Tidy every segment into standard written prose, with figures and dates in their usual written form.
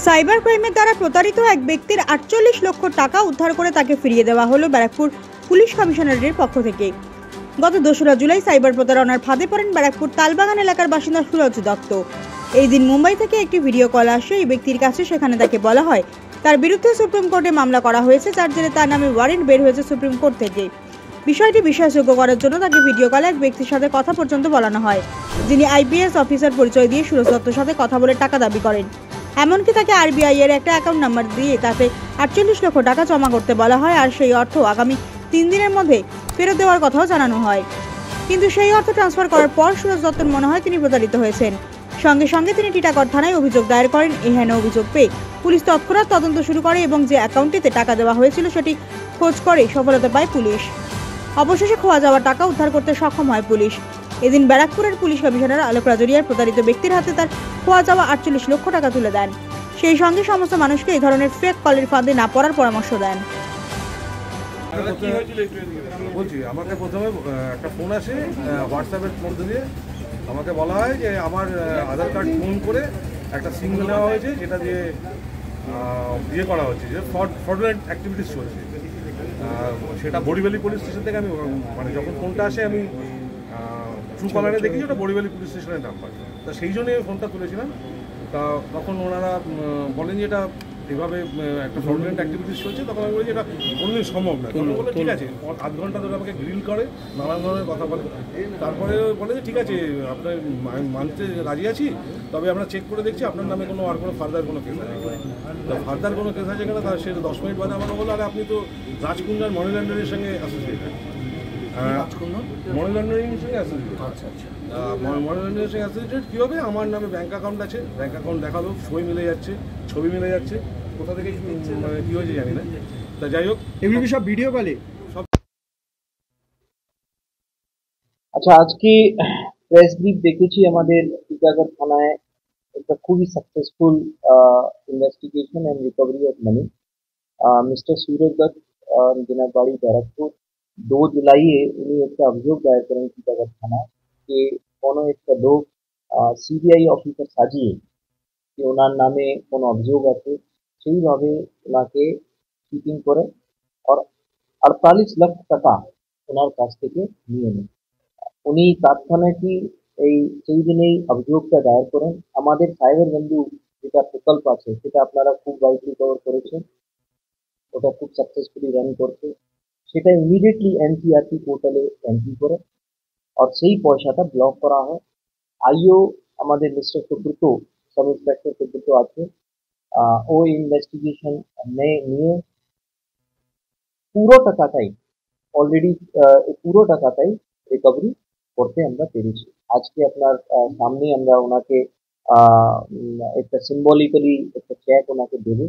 Cyber ক্রাইমের দ্বারা প্রতারিত এক ব্যক্তির ৪৮ লক্ষ টাকা উদ্ধার করে তাকে ফিরিয়ে দেওয়া হলো ব্যারাকপুর পুলিশ কমিশনারেটের পক্ষ থেকে। গত ২রা জুলাই সাইবার প্রতারণার ফাঁদে পড়েন ব্যারাকপুর তালবাগান এলাকার বাসিন্দা সুরজ দত্ত। এই দিন মুম্বাই থেকে একটি ভিডিও কল আসে এই ব্যক্তির কাছে। সেখানে তাকে বলা হয় তার বিরুদ্ধে সুপ্রিম কোর্টে মামলা করা হয়েছে, যার জেরে তার নামে ওয়ারেন্ট বের হয়েছে সুপ্রিম কোর্ট থেকে। বিষয়টি বিশ্বাসযোগ্য করার জন্য তাকে ভিডিও কলে এক ব্যক্তির সাথে কথা পর্যন্ত বলানো হয়, যিনি আইপিএস অফিসার পরিচয় দিয়ে সুরজ দত্তর সাথে কথা বলে টাকা দাবি করেন। এমনকি তাকে আরবিআই এর একটা অ্যাকাউন্ট নাম্বার দিয়ে তাতে ৪৮ লক্ষ টাকা জমা করতে বলা হয়, আর সেই অর্থ আগামী ৩ দিনের মধ্যে ফেরত দেওয়ার কথাও জানানো হয়। কিন্তু সেই অর্থ ট্রান্সফার করার পর সুরজ দত্তর মনে হয় তিনি প্রতারিত হয়েছেন। সঙ্গে সঙ্গে তিনি টিটাগড় থানায় অভিযোগ দায়ের করেন। এই হেন অভিযোগ পেয়ে পুলিশ তৎক্ষণাৎ তদন্ত শুরু করে এবং যে অ্যাকাউন্টটিতে টাকা দেওয়া হয়েছিল সেটি খোঁজ করে সফলতা পায় পুলিশ। অবশেষে খোয়া যাওয়া টাকা উদ্ধার করতে সক্ষম হয় পুলিশ। এদিন ব্যারাকপুরের পুলিশ কমিশনার আলোক রাজরিয়ার প্রতারিত ব্যক্তির হাতে তার খোয়া যাওয়া ৪৮ লক্ষ টাকা তুলে দেন। সেই সঙ্গে সমস্ত মানুষকে এই ধরনের ফেক কলের ফাঁদে না পড়ার পরামর্শ দেন। বলছি, আমাকে প্রথমে একটা ফোন আসে হোয়াটসঅ্যাপের মধ্যে দিয়ে। আমাকে বলা হয় যে আমার আধার কার্ড ফোন করে একটা সিগন্যাল নেওয়া হয়েছে, যেটা দিয়ে ইয়ে করা হচ্ছে, যে ফ্রডুলেন্ট অ্যাক্টিভিটিস চলছে। সেটা বড়িভ্যালি পুলিশ স্টেশন থেকে আমি মানে যখন ফোনটা আসে আমি ট্রু কলারে দেখি ওটা বড়িভ্যালি পুলিশ স্টেশনের নাম্বার। তা সেই জন্যই আমি ফোনটা তুলেছিলাম। তা তখন ওনারা বলেন যে এটা এভাবে একটা ফ্রডুলেন্ট অ্যাক্টিভিটিস চলছে। তখন আমি বলি যে এটা কোনোদিন সম্ভব না। তখন বলে ঠিক আছে, ৮ ঘন্টা ধরে আমাকে গ্রিল করে, নানান ধরনের কথা বলে। তারপরে বলে যে ঠিক আছে, আপনার আমি মানতে রাজি আছি, তবে আমরা চেক করে দেখছি আপনার নামে আর কোনো ফার্দার কোনো কেস আছে। ফার্দার কোনো কেস আছে কিনা তার সেটা 10 মিনিট বাদে আমাকে বললো, আরে আপনি তো রাজকুন্ডার মানি লন্ডারিংয়ের সঙ্গে অ্যাসোসিয়েটেড। মানি লন্ডারিংয়ের সঙ্গে অ্যাসোসিয়েটেড। আচ্ছা আচ্ছা, মানি লন্ডারিংয়ের সঙ্গে অ্যাসোসিয়েটেড কীভাবে? আমার নামে ব্যাঙ্ক অ্যাকাউন্ট আছে, ব্যাঙ্ক অ্যাকাউন্ট দেখালো, সই মিলে যাচ্ছে, ছবি মিলে যাচ্ছে, কোথা থেকে মানে কী হয়েছে জানি না। তা যাই হোক, এগুলো কি সব ভিডিও কলে? আচ্ছা, আজকে প্রেস ব্রিফ দেখেছি আমাদের টিটাগড় থানায় একটা খুবই successful investigation and recovery of money. Mister Suraj Dutta, যেনার বাড়ি ব্যারাকপুর, 2 জুলাইয়ে উনি একটা অভিযোগ দায়ের করেন টিটাগড় থানায় যে কোনো একটা লোক সিবিআই অফিসার সাজিয়ে যে ওনার নামে কোনো অভিযোগ আছে, সেইভাবে ওনাকে চিটিং করে আর 48 লাখ টাকা ওনার কাছ থেকে নিয়ে নেয়। উনি তাৎক্ষণিকই সেই দিনেই অভিযোগটা দায়ের করেন। আমাদের সাইবার বন্ধু যেটা প্রকল্প আছে সেটা আপনারা খুব ওয়াইডলি কভার করেছেন, ওটা খুব সাকসেসফুলি রান করছে। সেটা ইমিডিয়েটলি এনসিআরটি পোর্টালে এন্ট্রি করে আর সেই পয়সাটা ব্লক করা হয়। আইও আমাদের mister Subrata, sub inspector Subrata আছে, ও ইনভেস্টিগেশন নিয়ে পুরো টাকাটাই অলরেডি পুরো টাকাটাই রিকভারি করতে আমরা পেরেছি। আজকে আপনার সামনে আমরা ওনাকে একটা সিম্বলিক্যালি একটা চেক ওনাকে দেবো,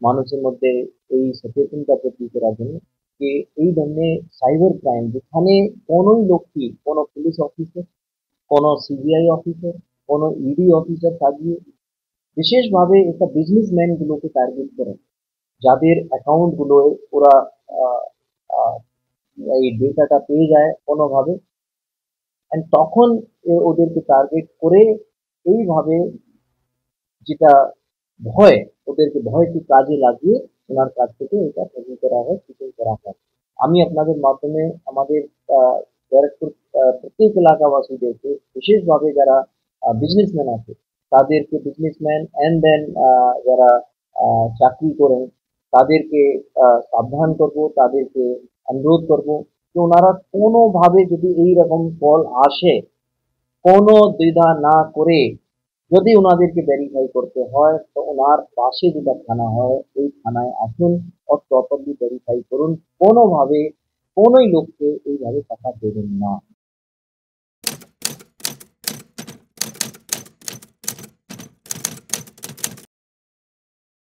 মানুষের মধ্যে এই সচেতনতা বৃদ্ধি করার জন্য যে এই ধরনের সাইবার ক্রাইম যেখানে কোনোই লোককে, কোনো পুলিশ অফিসার, কোনো সিবিআই অফিসার, কোনো ইডি অফিসার সাজিয়ে বিশেষভাবে একটা বিজনেসম্যানগুলোকে টার্গেট করে, যাদের অ্যাকাউন্টগুলোয় ওরা এই ডেটাটা পেয়ে যায় কোনোভাবে, অ্যান্ড তখন ওদেরকে টার্গেট করে এইভাবে যেটা ভয়, ওদেরকে ভয়কে কাজে লাগিয়ে ওনার কাছ থেকে এটা চুরি করা হয়, চিটিং করা হয়। আমি আপনাদের মাধ্যমে আমাদের ব্যারাকপুর প্রত্যেক এলাকাবাসীদেরকে, বিশেষভাবে যারা বিজনেসম্যান আছে তাদেরকে, বিজনেসম্যান অ্যান্ড দেন যারা চাকরি করেন তাদেরকে সাবধান করব, তাদেরকে অনুরোধ করব যে ওনারা কোনোভাবে যদি এইরকম কল আসে কোনো দ্বিধা না করে যদি ওনাদেরকে ভেরিফাই করতে হয় তো ওনার পাশে যেটা থানা হয় ওই থানায় আসুন আর প্রপারলি ভেরিফাই করুন। কোনোভাবে কোনোই লোককে এইভাবে টাকা দেবেন না।